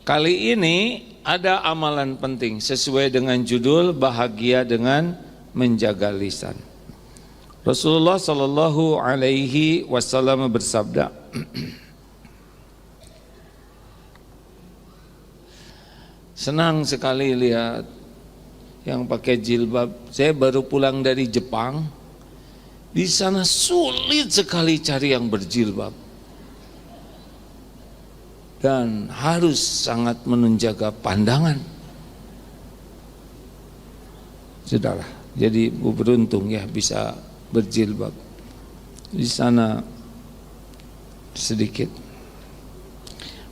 Kali ini ada amalan penting sesuai dengan judul bahagia dengan menjaga lisan. Rasulullah Shallallahu Alaihi Wasallam bersabda, senang sekali lihat yang pakai jilbab. Saya baru pulang dari Jepang, di sana sulit sekali cari yang berjilbab. Dan harus sangat menjaga pandangan. Sudahlah, jadi beruntung ya bisa berjilbab. Di sana sedikit.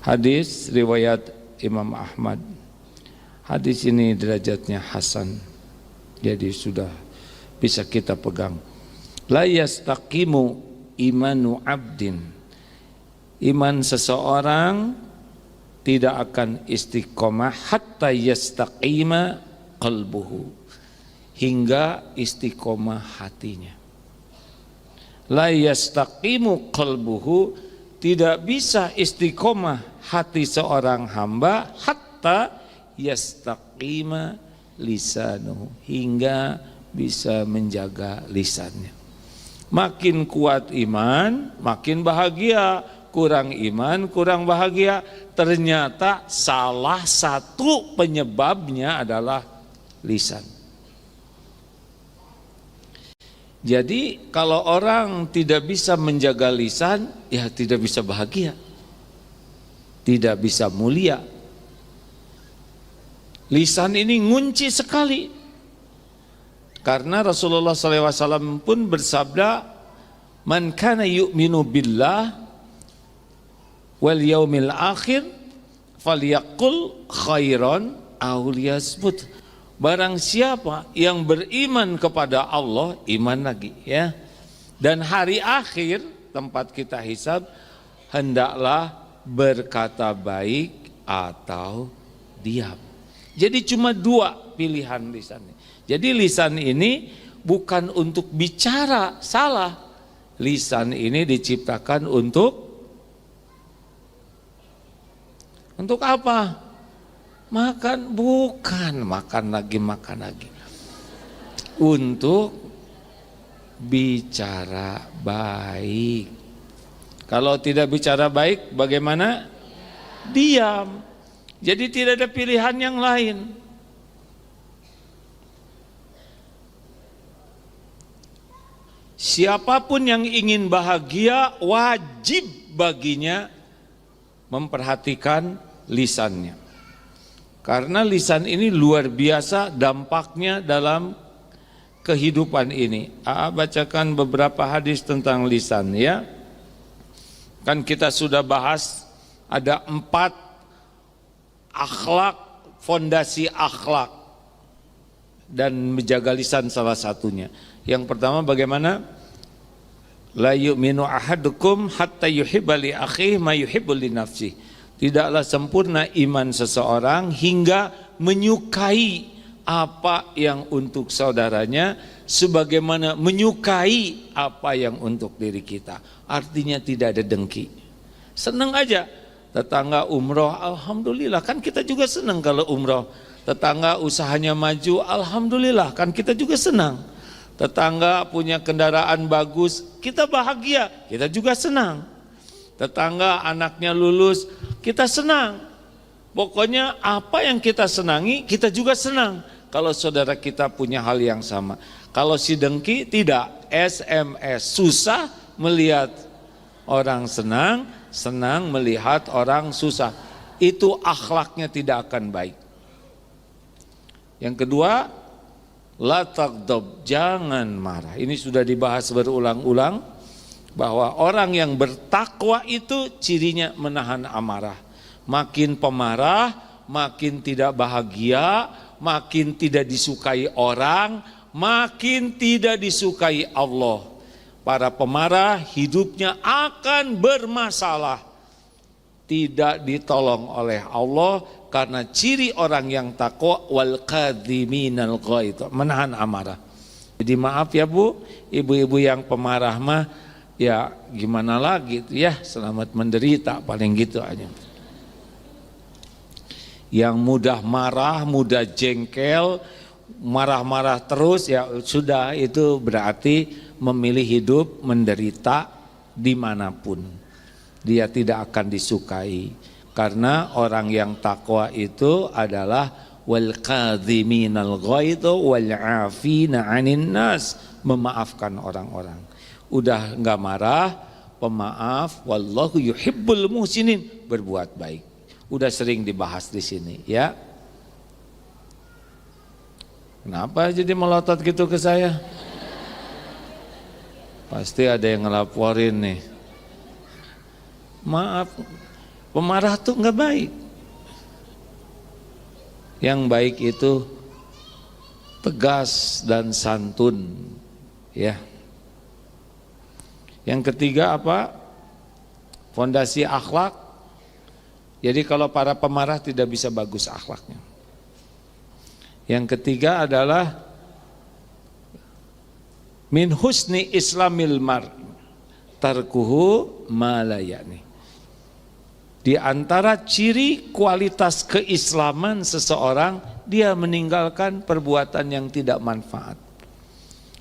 Hadis riwayat Imam Ahmad. Hadis ini derajatnya hasan. Jadi sudah bisa kita pegang. La yastaqimu imanu abdin. Iman seseorang tidak akan istiqomah hatta yastaqima qalbuhu, hingga istiqomah hatinya. La yastaqimu qalbuhu, tidak bisa istiqomah hati seorang hamba hatta yastaqima lisanuhu, hingga bisa menjaga lisannya. Makin kuat iman, makin bahagia. Kurang iman, kurang bahagia. Ternyata salah satu penyebabnya adalah lisan. Jadi kalau orang tidak bisa menjaga lisan, ya tidak bisa bahagia, tidak bisa mulia. Lisan ini ngunci sekali. Karena Rasulullah SAW pun bersabda, man kana yu'minu billah wal yaumil akhir falyaqul khairan aw liyasmut. Barang siapa yang beriman kepada Allah, iman lagi ya, dan hari akhir tempat kita hisab, hendaklah berkata baik atau diam. Jadi cuma dua pilihan lisan. Jadi lisan ini bukan untuk bicara salah. Lisan ini diciptakan untuk apa? Makan? Bukan, makan lagi. Untuk bicara baik. Kalau tidak bicara baik, bagaimana? Diam. Jadi tidak ada pilihan yang lain. Siapapun yang ingin bahagia, wajib baginya memperhatikan lisannya. Karena lisan ini luar biasa dampaknya dalam kehidupan ini. Bacakan beberapa hadis tentang lisan ya. Kan kita sudah bahas ada 4 akhlak, fondasi akhlak, dan menjaga lisan salah satunya. Yang pertama bagaimana? La yu'minu ahadukum hatta yuhibba li akhihi ma yuhibbu li nafsihi. Tidaklah sempurna iman seseorang hingga menyukai apa yang untuk saudaranya sebagaimana menyukai apa yang untuk diri kita. Artinya tidak ada dengki. Senang aja. Tetangga umroh, alhamdulillah, kan kita juga senang kalau umroh. Tetangga usahanya maju, alhamdulillah, kan kita juga senang. Tetangga punya kendaraan bagus, kita bahagia, kita juga senang. Tetangga anaknya lulus, kita senang. Pokoknya apa yang kita senangi, kita juga senang. Kalau saudara kita punya hal yang sama. Kalau si dengki tidak, SMS, susah melihat orang senang, senang melihat orang susah. Itu akhlaknya tidak akan baik. Yang kedua, la taghdab, jangan marah. Ini sudah dibahas berulang-ulang. Bahwa orang yang bertakwa itu cirinya menahan amarah. Makin pemarah, makin tidak bahagia, makin tidak disukai orang, makin tidak disukai Allah. Para pemarah hidupnya akan bermasalah, tidak ditolong oleh Allah. Karena ciri orang yang takwa, wal kadhiminal ghaidh, menahan amarah. Jadi maaf ya Bu, ibu-ibu yang pemarah mah, ya gimana lagi ya, selamat menderita, paling gitu aja. Yang mudah marah, mudah jengkel, marah-marah terus, ya sudah, itu berarti memilih hidup menderita dimanapun. Dia tidak akan disukai. Karena orang yang takwa itu adalah wal kadhiminal ghaidha wal 'afina 'anil nas, memaafkan orang-orang. Udah enggak marah, pemaaf, wallahu yuhibbul muhsinin, berbuat baik. Udah sering dibahas di sini, ya. Kenapa jadi melotot gitu ke saya? Pasti ada yang ngelaporin nih. Maaf, pemarah tuh nggak baik. Yang baik itu tegas dan santun, ya. Yang ketiga apa? Fondasi akhlak. Jadi kalau para pemarah tidak bisa bagus akhlaknya. Yang ketiga adalah min husni islamil mar tarkuhu ma la ya'ni. Di antara ciri kualitas keislaman seseorang, dia meninggalkan perbuatan yang tidak manfaat.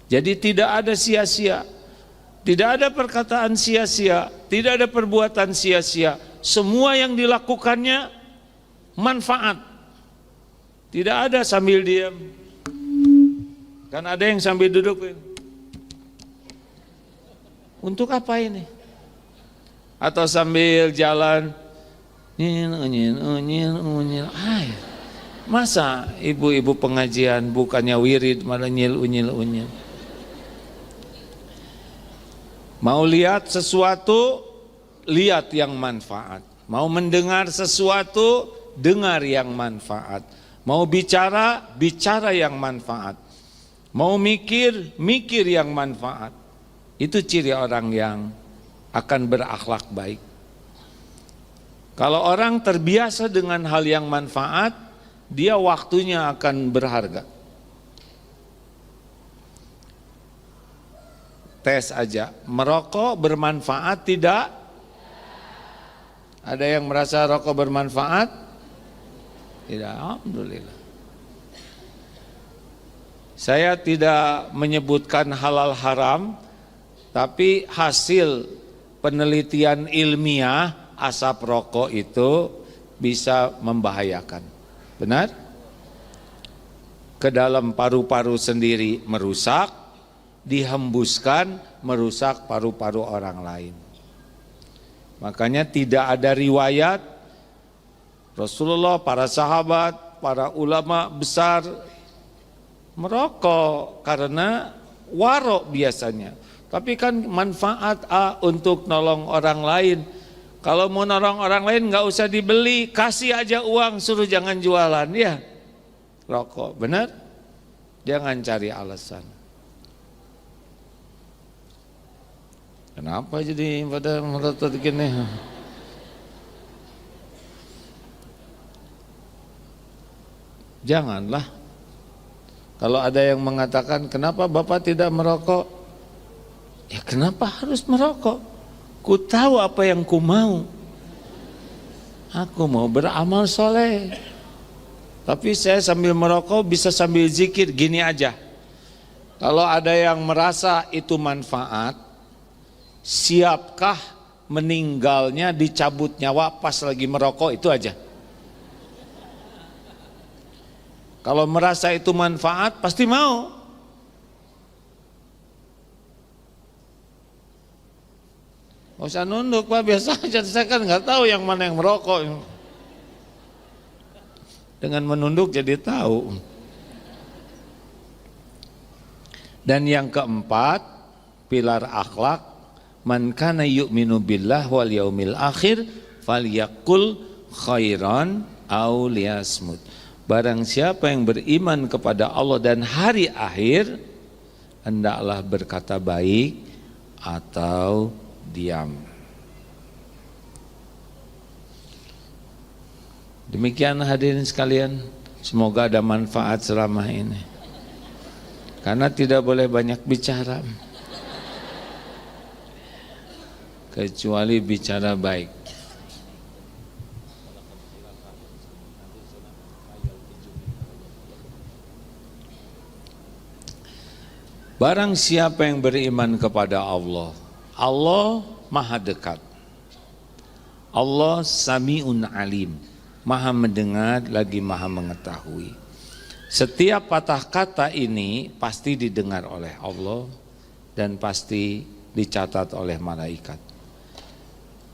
Jadi tidak ada sia-sia, tidak ada perkataan sia-sia, tidak ada perbuatan sia-sia. Semua yang dilakukannya manfaat. Tidak ada sambil diam. Kan ada yang sambil duduk. Untuk apa ini? Atau sambil jalan, masa ibu-ibu pengajian bukannya wirid malah unyil. Mau lihat sesuatu, lihat yang manfaat. Mau mendengar sesuatu, dengar yang manfaat. Mau bicara, bicara yang manfaat. Mau mikir, mikir yang manfaat. Itu ciri orang yang akan berakhlak baik. Kalau orang terbiasa dengan hal yang manfaat, dia waktunya akan berharga. Tes aja, merokok bermanfaat tidak? Ada yang merasa rokok bermanfaat? Tidak, alhamdulillah. Saya tidak menyebutkan halal haram, tapi hasil penelitian ilmiah asap rokok itu bisa membahayakan. Benar? Ke dalam paru-paru sendiri merusak, dihembuskan merusak paru-paru orang lain. Makanya tidak ada riwayat Rasulullah, para sahabat, para ulama besar merokok karena warok biasanya. Tapi kan manfaat untuk nolong orang lain. Kalau mau nolong orang lain nggak usah dibeli, kasih aja uang, suruh jangan jualan, ya. Rokok, benar? Jangan cari alasan. Kenapa jadi pada melotot gini? Janganlah. Kalau ada yang mengatakan, kenapa Bapak tidak merokok? Ya kenapa harus merokok? Ku tahu apa yang ku mau. Aku mau beramal soleh. Tapi saya sambil merokok bisa sambil zikir, gini aja. Kalau ada yang merasa itu manfaat, siapkah meninggalnya dicabut nyawa pas lagi merokok, itu aja. Kalau merasa itu manfaat pasti mau. Gak usah nunduk Pak, biasa aja, saya kan nggak tahu yang mana yang merokok. Dengan menunduk jadi tahu. Dan yang keempat, pilar akhlak, man kana yu'minu billah wal yaumil akhir falyaqul khairan aw liyasmut. Barang siapa yang beriman kepada Allah dan hari akhir, hendaklah berkata baik atau diam. Demikian hadirin sekalian, semoga ada manfaat selama ini. Karena tidak boleh banyak bicara, kecuali bicara baik. Barang siapa yang beriman kepada Allah, Allah maha dekat. Allah sami'un alim, maha mendengar lagi maha mengetahui. Setiap patah kata ini pasti didengar oleh Allah dan pasti dicatat oleh malaikat.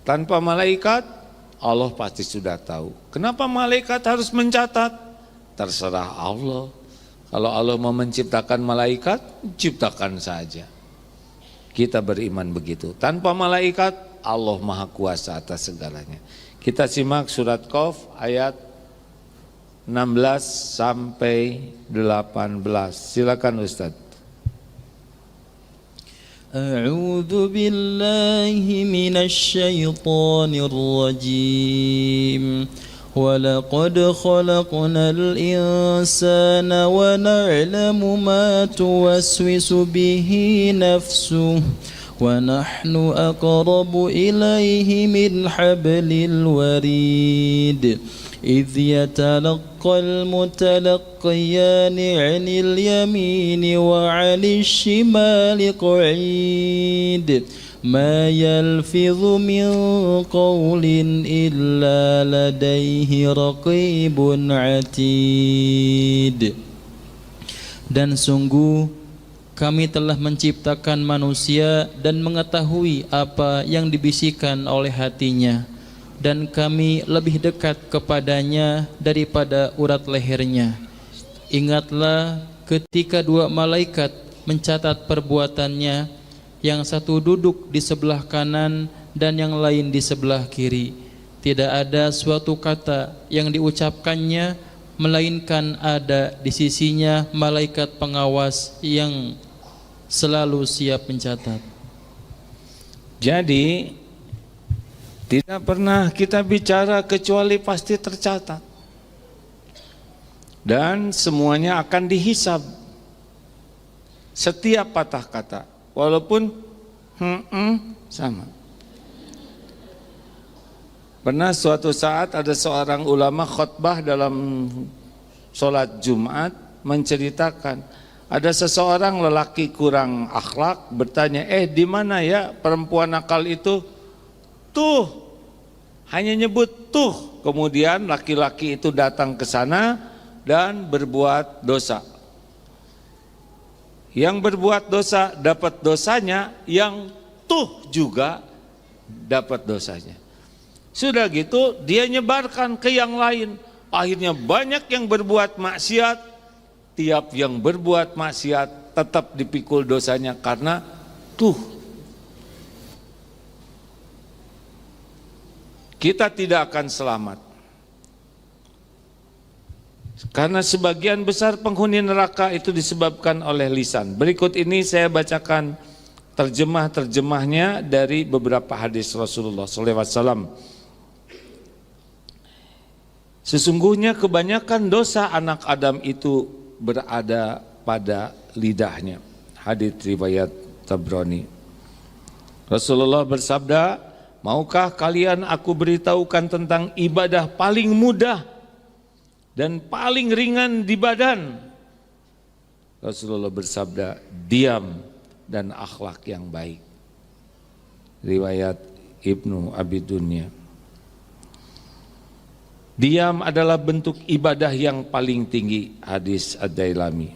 Tanpa malaikat, Allah pasti sudah tahu. Kenapa malaikat harus mencatat? Terserah Allah. Kalau Allah mau menciptakan malaikat, ciptakan saja. Kita beriman begitu. Tanpa malaikat, Allah maha kuasa atas segalanya. Kita simak surat Qaf ayat 16 sampai 18. Silakan Ustaz. A'udzu billahi minasy syaithanir rajim. وَلَقَدْ خَلَقْنَا الْإِنسَانَ وَنَعْلَمُ مَا تُوَسْوِسُ بِهِ نَفْسُهُ وَنَحْنُ أَقْرَبُ إِلَيْهِ مِنْ حَبْلِ الْوَرِيدِ إِذْ يَتَلَقَّى الْمُتَلَقِّيَانِ عَنِ الْيَمِينِ وَعَنِ الشِّمَالِ قَعِيدٌ ما يلفظ من قول إلا لديه رقيب عتيد. Dan sungguh kami telah menciptakan manusia dan mengetahui apa yang dibisikkan oleh hatinya, dan kami lebih dekat kepadanya daripada urat lehernya. Ingatlah ketika dua malaikat mencatat perbuatannya, yang satu duduk di sebelah kanan dan yang lain di sebelah kiri. Tidak ada suatu kata yang diucapkannya melainkan ada di sisinya malaikat pengawas yang selalu siap mencatat. Jadi tidak pernah kita bicara kecuali pasti tercatat. Dan semuanya akan dihisab. Setiap patah kata, walaupun sama. Pernah suatu saat ada seorang ulama khutbah dalam sholat Jumat menceritakan ada seseorang lelaki kurang akhlak bertanya, di mana ya perempuan nakal itu? Tuh, hanya nyebut tuh. Kemudian laki-laki itu datang ke sana dan berbuat dosa. Yang berbuat dosa dapat dosanya, yang tuh juga dapat dosanya. Sudah gitu dia nyebarkan ke yang lain. Akhirnya banyak yang berbuat maksiat. Tiap yang berbuat maksiat tetap dipikul dosanya karena tuh. Kita tidak akan selamat. Karena sebagian besar penghuni neraka itu disebabkan oleh lisan. Berikut ini saya bacakan terjemahnya dari beberapa hadis Rasulullah SAW. Sesungguhnya kebanyakan dosa anak Adam itu berada pada lidahnya. Hadis riwayat Tabrani. Rasulullah bersabda, maukah kalian aku beritahukan tentang ibadah paling mudah dan paling ringan di badan? Rasulullah bersabda, diam dan akhlak yang baik. Riwayat Ibnu Abi Dunya. Diam adalah bentuk ibadah yang paling tinggi. Hadis Ad-Dailami.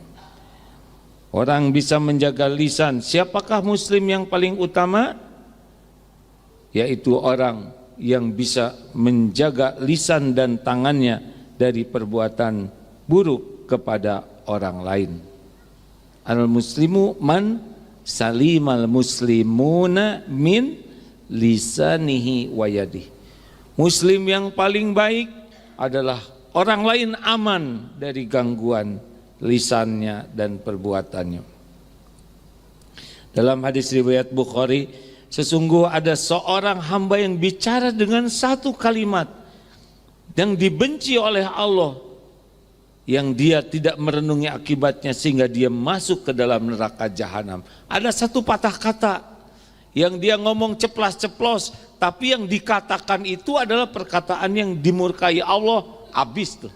Orang bisa menjaga lisan. Siapakah muslim yang paling utama? Yaitu orang yang bisa menjaga lisan dan tangannya dari perbuatan buruk kepada orang lain. Al-muslimu man salimal muslimuna min lisanihi wa yadihi. Muslim yang paling baik adalah orang lain aman dari gangguan lisannya dan perbuatannya. Dalam hadis riwayat Bukhari, sesungguh ada seorang hamba yang bicara dengan satu kalimat yang dibenci oleh Allah, yang dia tidak merenungi akibatnya sehingga dia masuk ke dalam neraka jahanam. Ada satu patah kata yang dia ngomong ceplas-ceplos, tapi yang dikatakan itu adalah perkataan yang dimurkai Allah, habis tuh.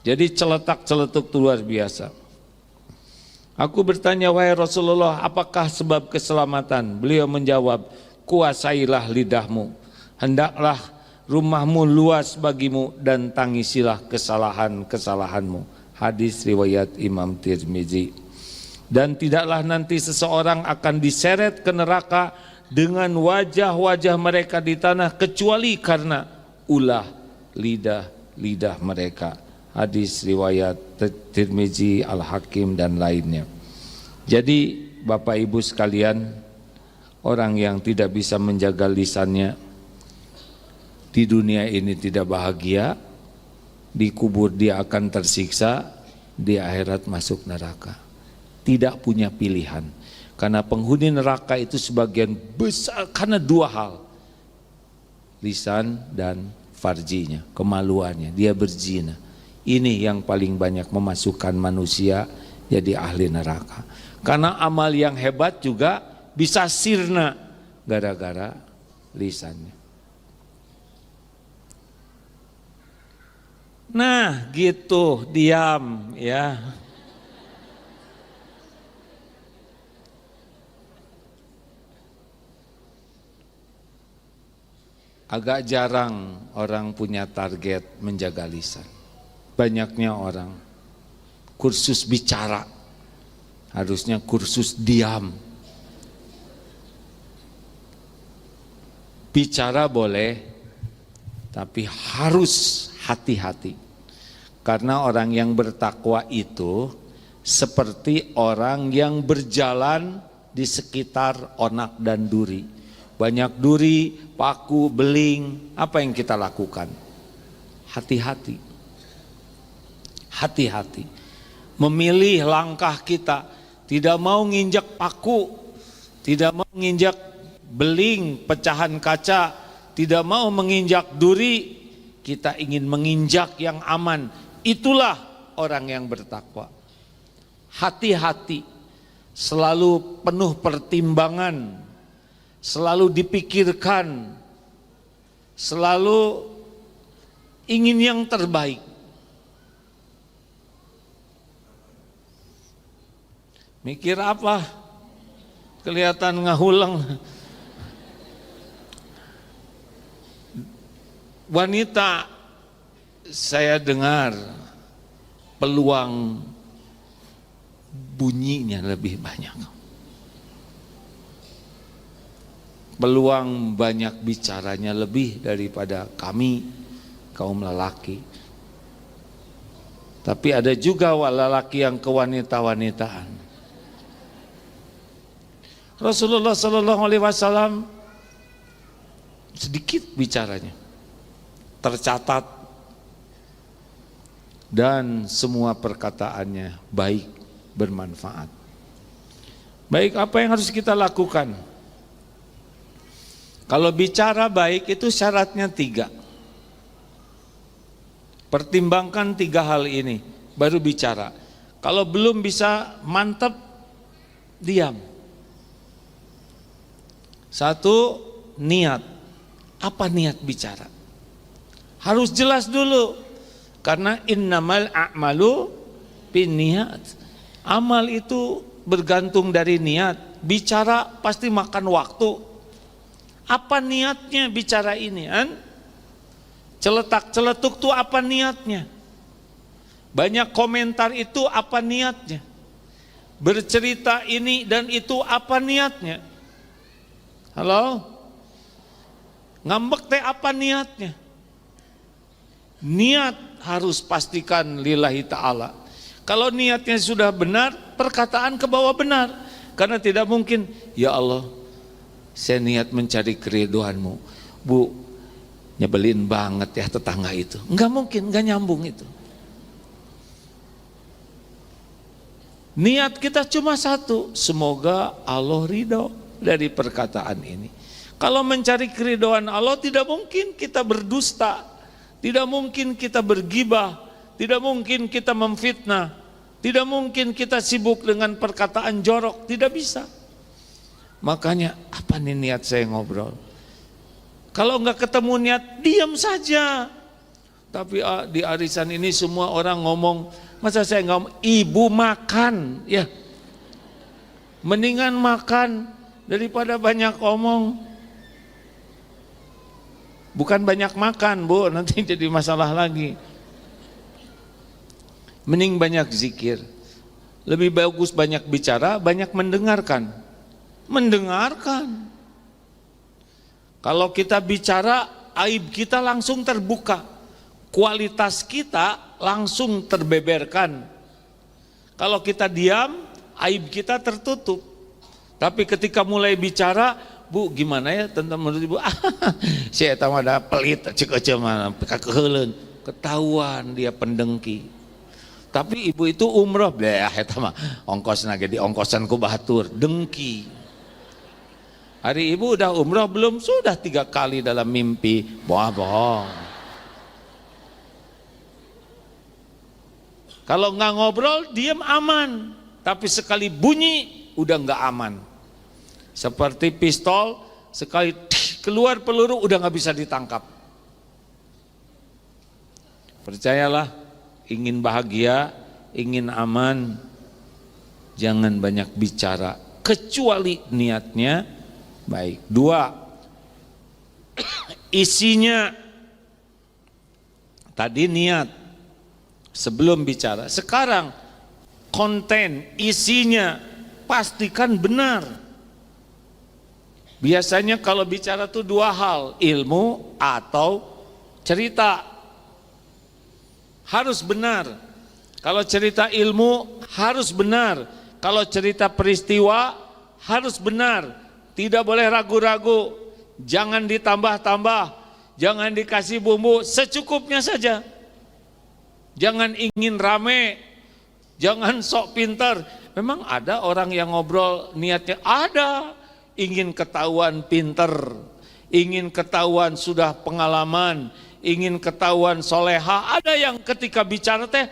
Jadi celetak-celetuk luar biasa. Aku bertanya, wahai Rasulullah, apakah sebab keselamatan? Beliau menjawab, kuasailah lidahmu, hendaklah rumahmu luas bagimu, dan tangisilah kesalahan-kesalahanmu. Hadis riwayat Imam Tirmizi. Dan tidaklah nanti seseorang akan diseret ke neraka dengan wajah-wajah mereka di tanah kecuali karena ulah lidah mereka. Hadis riwayat Tirmizi, Al-Hakim dan lainnya. Jadi Bapak Ibu sekalian, orang yang tidak bisa menjaga lisannya di dunia ini tidak bahagia, di kubur dia akan tersiksa, di akhirat masuk neraka. Tidak punya pilihan. Karena penghuni neraka itu sebagian besar karena dua hal. Lisan dan farjinya, kemaluannya, dia berzina. Ini yang paling banyak memasukkan manusia jadi ahli neraka. Karena amal yang hebat juga bisa sirna gara-gara lisannya. Nah, gitu, diam ya. Agak jarang orang punya target menjaga lisan. Banyaknya orang kursus bicara, harusnya kursus diam. Bicara boleh, tapi harus hati-hati. Karena orang yang bertakwa itu seperti orang yang berjalan di sekitar onak dan duri. Banyak duri, paku, beling, apa yang kita lakukan? Hati-hati. Hati-hati, memilih langkah kita, tidak mau nginjak paku, tidak mau nginjak beling, pecahan kaca, tidak mau menginjak duri, kita ingin menginjak yang aman. Itulah orang yang bertakwa. Hati-hati, selalu penuh pertimbangan, selalu dipikirkan, selalu ingin yang terbaik. Mikir apa? Kelihatan ngahulang. Wanita, saya dengar peluang bunyinya lebih banyak. Peluang banyak bicaranya lebih daripada kami kaum lelaki. Tapi ada juga lelaki yang kewanita-wanitaan. Rasulullah Sallallahu Alaihi Wasallam sedikit bicaranya, tercatat, dan semua perkataannya baik, bermanfaat. Baik, apa yang harus kita lakukan? Kalau bicara baik itu syaratnya 3. Pertimbangkan 3 hal ini, baru bicara. Kalau belum bisa mantap, diam. 1, niat. Apa niat bicara? Harus jelas dulu. Karena innamal a'malu binniyat. Amal itu bergantung dari niat. Bicara pasti makan waktu. Apa niatnya bicara ini? Celetak-celetuk itu apa niatnya? Banyak komentar itu apa niatnya? Bercerita ini dan itu apa niatnya? Halo? Ngambek teh apa niatnya? Niat harus pastikan lillahi ta'ala. Kalau niatnya sudah benar, perkataan ke bawah benar. Karena tidak mungkin, ya Allah, saya niat mencari keridhoanmu. Bu, nyebelin banget ya tetangga itu. Enggak mungkin, enggak nyambung itu. Niat kita cuma satu, semoga Allah ridho dari perkataan ini. Kalau mencari keridhaan Allah, tidak mungkin kita berdusta, tidak mungkin kita bergibah, tidak mungkin kita memfitnah, tidak mungkin kita sibuk dengan perkataan jorok, tidak bisa. Makanya apa nih niat saya ngobrol? Kalau enggak ketemu niat, diam saja. Tapi di arisan ini semua orang ngomong, masa saya ngomong ibu makan, ya Mendingan makan daripada banyak omong. Bukan banyak makan, Bu, nanti jadi masalah lagi. Mending banyak zikir. Lebih bagus banyak bicara, banyak mendengarkan. Mendengarkan. Kalau kita bicara, aib kita langsung terbuka. Kualitas kita langsung terbeberkan. Kalau kita diam, aib kita tertutup. Tapi ketika mulai bicara, Bu, gimana ya tentang menurut Ibu? Saya tahu ada pelit, cek aja mana, kekehelen, ketahuan dia pendengki. Tapi ibu itu umroh, eta mah ongkosna ge di ongkosan ku batur, dengki. Hari ibu udah umroh belum? Sudah 3 kali dalam mimpi, bohong. Kalau nggak ngobrol, diam aman. Tapi sekali bunyi, udah nggak aman. Seperti pistol, sekali keluar peluru udah nggak bisa ditangkap. Percayalah, ingin bahagia, ingin aman, jangan banyak bicara, kecuali niatnya baik. 2, isinya. Tadi niat sebelum bicara. Sekarang konten, isinya pastikan benar. Biasanya kalau bicara tuh 2 hal, ilmu atau cerita. Harus benar. Kalau cerita ilmu harus benar. Kalau cerita peristiwa harus benar. Tidak boleh ragu-ragu. Jangan ditambah-tambah. Jangan dikasih bumbu, secukupnya saja. Jangan ingin rame. Jangan sok pintar. Memang ada orang yang ngobrol niatnya ada. Ingin ketahuan pinter, ingin ketahuan sudah pengalaman, ingin ketahuan soleha. Ada yang ketika bicara teh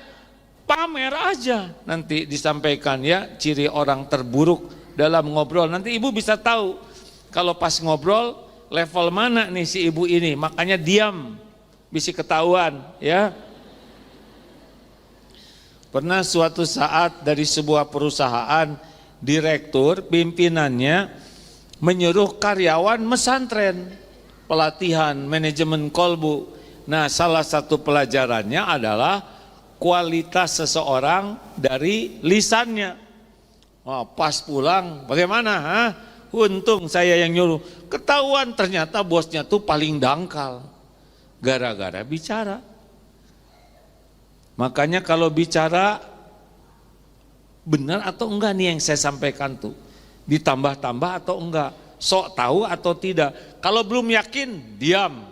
pamer aja. Nanti disampaikan ya ciri orang terburuk dalam ngobrol. Nanti ibu bisa tahu kalau pas ngobrol level mana nih si ibu ini. Makanya diam, bisa ketahuan ya. Pernah suatu saat dari sebuah perusahaan, direktur pimpinannya menyuruh karyawan mesantren, pelatihan manajemen kolbu. Nah, salah satu pelajarannya adalah kualitas seseorang dari lisannya. Oh, pas pulang, bagaimana? Untung saya yang nyuruh. Ketahuan ternyata bosnya tuh paling dangkal, gara-gara bicara. Makanya kalau bicara benar atau enggak nih yang saya sampaikan tuh. Ditambah-tambah atau enggak, sok tahu atau tidak. Kalau belum yakin, diam.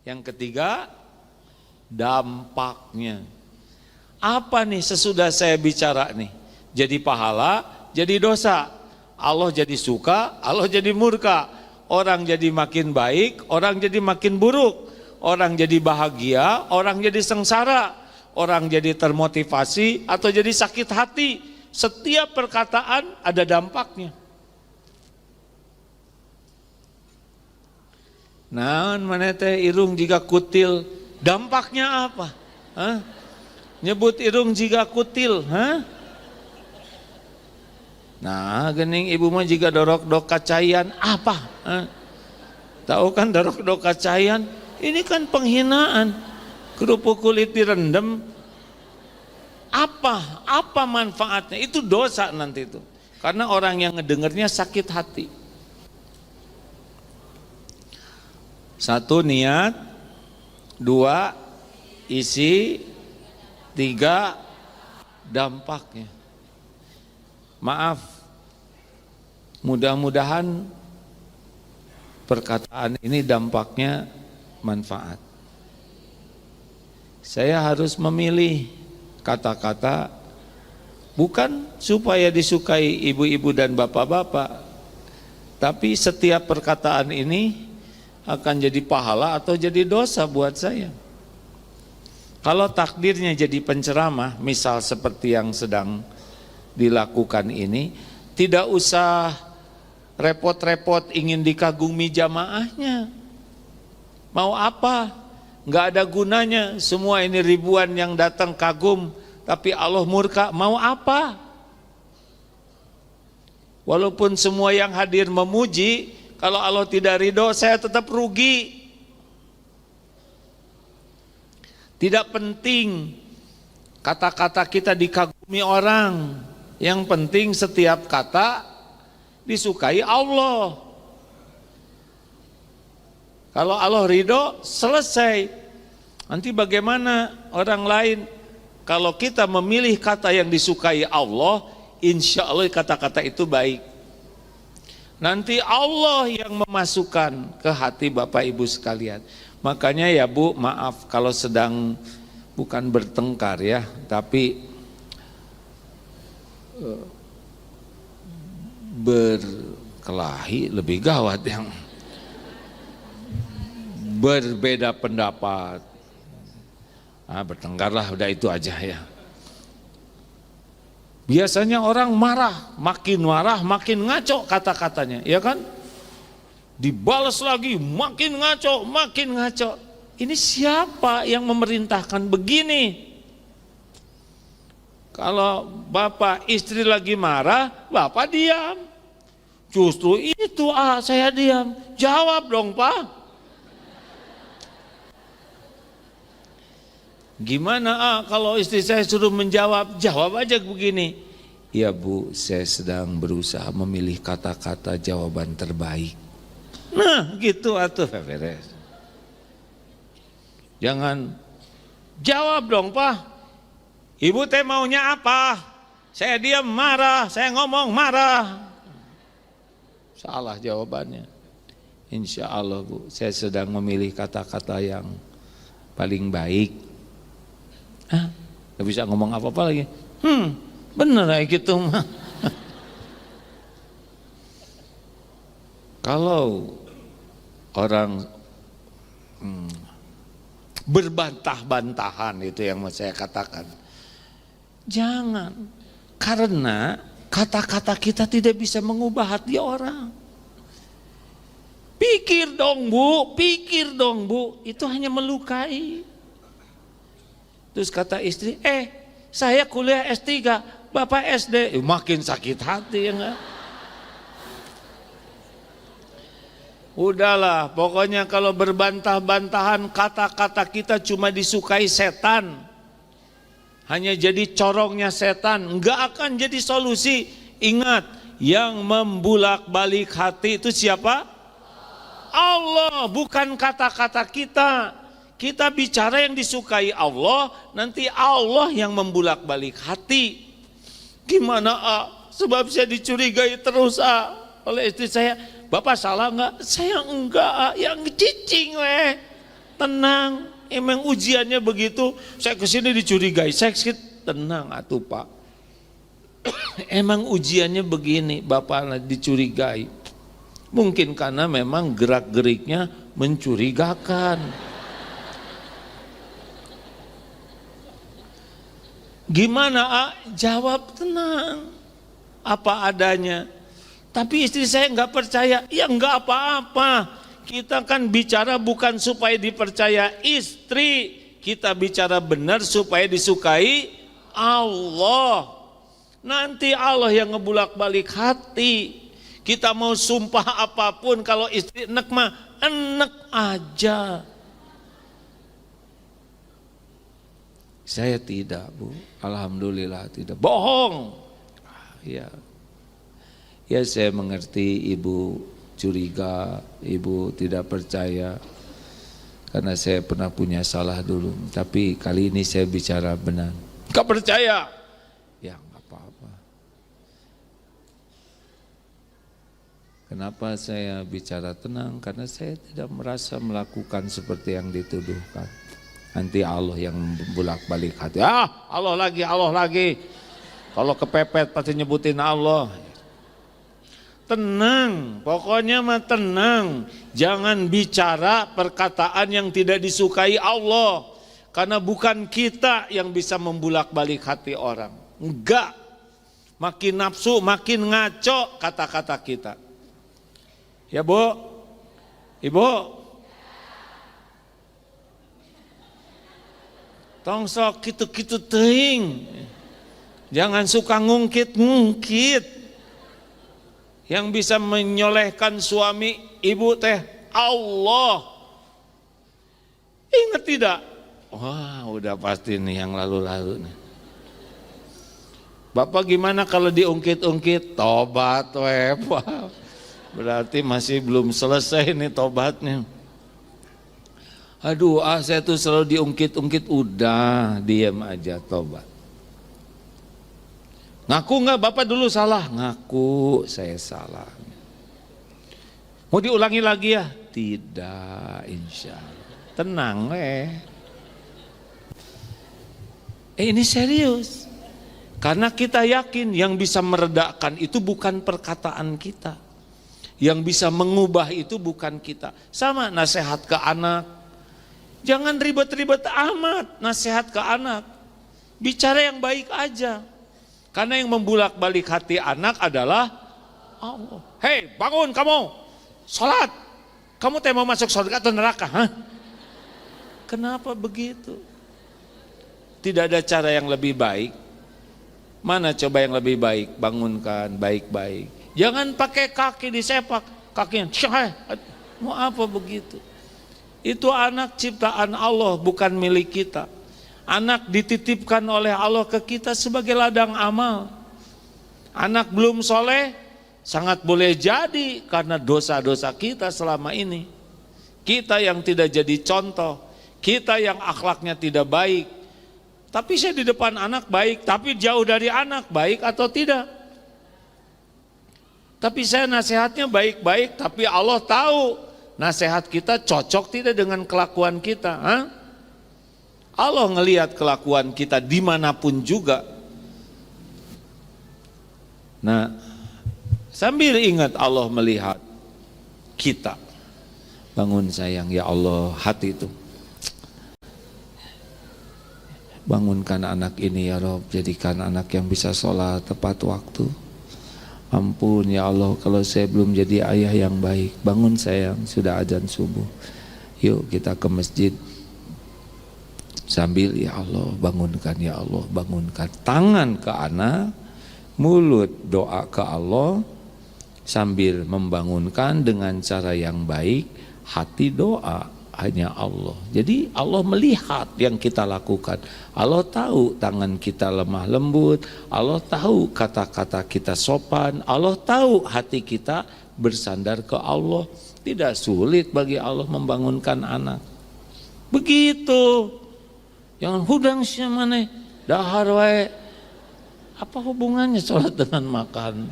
Yang ketiga, dampaknya. Apa nih sesudah saya bicara nih? Jadi pahala, jadi dosa. Allah jadi suka, Allah jadi murka. Orang jadi makin baik, orang jadi makin buruk. Orang jadi bahagia, orang jadi sengsara. Orang jadi termotivasi atau jadi sakit hati. Setiap perkataan ada dampaknya. Nah, mana teh irung jika kutil, dampaknya apa? Hah? Nyebut irung jika kutil, hah? Nah, gening ibu mah jika dorok-dok kacayan, apa? Hah? Tahu kan dorok-dok kacayan? Ini kan penghinaan. Kerupuk kulit direndam. Apa manfaatnya? Itu dosa nanti itu. Karena orang yang ngedengernya sakit hati. 1, niat. 2, isi. 3, dampaknya. Maaf, mudah-mudahan perkataan ini dampaknya manfaat. Saya harus memilih kata-kata bukan supaya disukai ibu-ibu dan bapak-bapak, tapi setiap perkataan ini akan jadi pahala atau jadi dosa buat saya. Kalau takdirnya jadi penceramah, misal seperti yang sedang dilakukan ini, tidak usah repot-repot ingin dikagumi jamaahnya. Mau apa? Nggak ada gunanya. Semua ini ribuan yang datang kagum, tapi Allah murka. Mau apa? Walaupun semua yang hadir memuji, kalau Allah tidak ridho, saya tetap rugi. Tidak penting kata-kata kita dikagumi orang. Yang penting setiap kata disukai Allah. Kalau Allah ridho, selesai. Nanti bagaimana orang lain? Kalau kita memilih kata yang disukai Allah, insya Allah kata-kata itu baik. Nanti Allah yang memasukkan ke hati Bapak Ibu sekalian. Makanya ya Bu, maaf kalau sedang bukan bertengkar ya, tapi berkelahi lebih gawat, yang berbeda pendapat. Bertengkarlah, udah itu aja ya. Biasanya orang marah makin ngaco kata-katanya, ya kan? Dibalas lagi, makin ngaco. Ini siapa yang memerintahkan begini? Kalau bapak istri lagi marah, bapak diam. Justru itu saya diam. Jawab dong Pak. Gimana kalau istri saya suruh menjawab? Jawab aja begini. Ya Bu, saya sedang berusaha memilih kata-kata jawaban terbaik. Nah gitu atuh beres. Jangan jawab dong Pak. Ibu teh maunya apa? Saya diam marah, saya ngomong marah. Salah jawabannya. Insya Allah Bu, saya sedang memilih kata-kata yang paling baik. Gak bisa ngomong apa-apa lagi. Bener kayak gitu mah. Kalau orang berbantah-bantahan, itu yang mau saya katakan. Jangan, karena kata-kata kita tidak bisa mengubah hati orang. Pikir dong Bu, itu hanya melukai. Terus kata istri, saya kuliah S3, Bapak SD, makin sakit hati ya enggak? Udahlah, pokoknya kalau berbantah-bantahan kata-kata kita cuma disukai setan. Hanya jadi corongnya setan, enggak akan jadi solusi. Ingat, yang membulak-balik hati itu siapa? Allah, bukan kata-kata kita. Kita bicara yang disukai Allah, nanti Allah yang membulak-balik hati. Gimana sebab saya dicurigai terus oleh istri saya. Bapak salah enggak? Saya enggak, yang cicing weh. Tenang, emang ujiannya begitu. Saya kesini dicurigai, saya tenang atuh Pak. Emang ujiannya begini, Bapak dicurigai. Mungkin karena memang gerak-geriknya mencurigakan. Gimana jawab tenang, apa adanya. Tapi istri saya enggak percaya, ya enggak apa-apa. Kita kan bicara bukan supaya dipercaya istri, kita bicara benar supaya disukai Allah. Nanti Allah yang ngebulak-balik hati. Kita mau sumpah apapun, kalau istri enek mah enek aja. Saya tidak Bu, alhamdulillah tidak. Bohong. Ya saya mengerti ibu curiga, ibu tidak percaya. Karena saya pernah punya salah dulu. Tapi kali ini saya bicara benar. Gak percaya? Ya gak apa-apa. Kenapa saya bicara tenang? Karena saya tidak merasa melakukan seperti yang dituduhkan. Nanti Allah yang bolak-balik hati. Allah lagi. Kalau kepepet pasti nyebutin Allah. Tenang, pokoknya mah tenang. Jangan bicara perkataan yang tidak disukai Allah. Karena bukan kita yang bisa membulak-balik hati orang. Enggak. Makin nafsu, makin ngaco kata-kata kita. Ya Bu, Ibu. Tong sok kitu-kitu teuing. Jangan suka ngungkit-ngungkit. Yang bisa menyolehkan suami ibu teh Allah. Ingat tidak? Wah, udah pasti nih yang lalu-lalu nih. Bapak gimana kalau diungkit-ungkit? Tobat weh. Berarti masih belum selesai nih tobatnya. Aduh, saya tuh selalu diungkit-ungkit. Udah, diam aja, tobat. Ngaku nggak Bapak dulu salah? Ngaku saya salah. Mau diulangi lagi ya? Tidak, insya Allah. Tenang ini serius. Karena kita yakin yang bisa meredakan itu bukan perkataan kita. Yang bisa mengubah itu bukan kita. Sama nasihat ke anak. Jangan ribet-ribet amat nasihat ke anak. Bicara yang baik aja. Karena yang membulak-balik hati anak adalah Allah. Hei, bangun kamu. Sholat. Kamu mau masuk surga atau neraka? Hah? Kenapa begitu? Tidak ada cara yang lebih baik. Mana coba yang lebih baik? Bangunkan baik-baik. Jangan pakai kaki disepak. Kakinya, mau apa begitu? Itu anak ciptaan Allah, bukan milik kita. Anak dititipkan oleh Allah ke kita sebagai ladang amal. Anak belum soleh, sangat boleh jadi karena dosa-dosa kita selama ini. Kita yang tidak jadi contoh, kita yang akhlaknya tidak baik. Tapi saya di depan anak baik, tapi jauh dari anak baik atau tidak? Tapi saya nasihatnya baik-baik, tapi Allah tahu nasihat kita cocok tidak dengan kelakuan kita. Allah ngelihat kelakuan kita dimanapun juga. Nah, sambil ingat Allah melihat kita. Bangun sayang, ya Allah, hati itu. Bangunkan anak ini ya Rob, jadikan anak yang bisa sholat tepat waktu. Ampun ya Allah kalau saya belum jadi ayah yang baik. Bangun sayang, sudah azan subuh. Yuk kita ke masjid. Sambil ya Allah, bangunkan ya Allah, bangunkan. Tangan ke anak, mulut doa ke Allah. Sambil membangunkan dengan cara yang baik, hati doa hanya Allah. Jadi Allah melihat yang kita lakukan. Allah tahu tangan kita lemah lembut. Allah tahu kata-kata kita sopan. Allah tahu hati kita bersandar ke Allah. Tidak sulit bagi Allah membangunkan anak. Begitu. Jangan hudang siamane dahar wae. Apa hubungannya sholat dengan makan?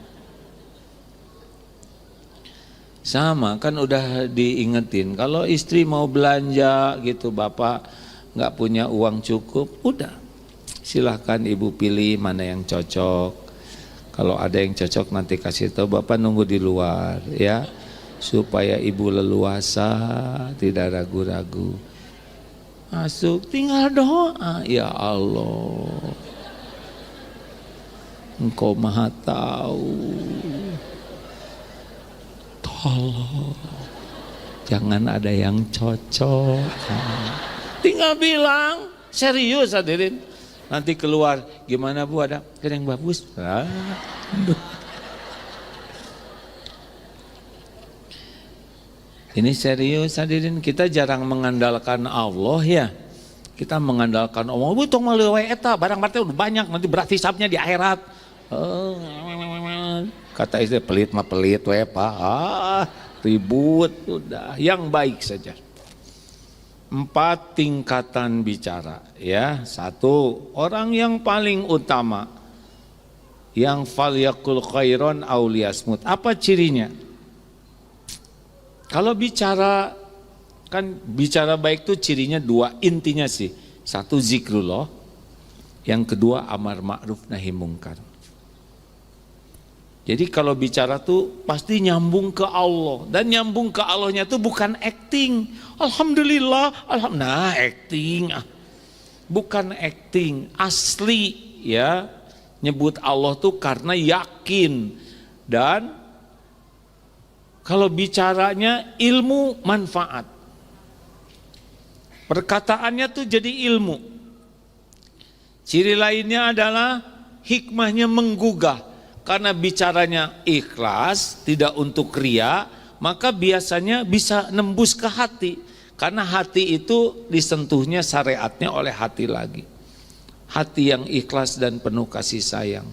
Sama kan udah diingetin, kalau istri mau belanja gitu, bapak nggak punya uang cukup, udah silahkan ibu pilih mana yang cocok. Kalau ada yang cocok nanti kasih tahu, bapak nunggu di luar ya, supaya ibu leluasa, tidak ragu-ragu. Masuk tinggal doa, ya Allah, Engkau maha tahu. Allah, jangan ada yang cocok. Tinggal bilang, serius hadirin. Nanti keluar, gimana Bu, ada yang bagus? Ini serius hadirin, kita jarang mengandalkan Allah ya. Kita mengandalkan Allah, itu melalui eta, barang barang udah banyak, nanti berat hisapnya di akhirat. Kata istri, pelit mah pelit we Pak, ribut, udah yang baik saja. 4 tingkatan bicara ya. 1, orang yang paling utama, yang falyaqul khairon aw liyasmut. Apa cirinya? Kalau bicara, kan bicara baik itu cirinya 2, intinya sih. 1 zikrullah, yang kedua amar ma'ruf nahi mungkar. Jadi kalau bicara tuh pasti nyambung ke Allah, dan nyambung ke Allahnya tuh bukan acting. Alhamdulillah, nah acting, bukan acting, asli ya. Nyebut Allah tuh karena yakin, dan kalau bicaranya ilmu manfaat. Perkataannya tuh jadi ilmu. Ciri lainnya adalah hikmahnya menggugah. karena bicaranya ikhlas, tidak untuk ria, maka biasanya bisa nembus ke hati. Karena hati itu disentuhnya syariatnya oleh hati lagi. Hati yang ikhlas dan penuh kasih sayang.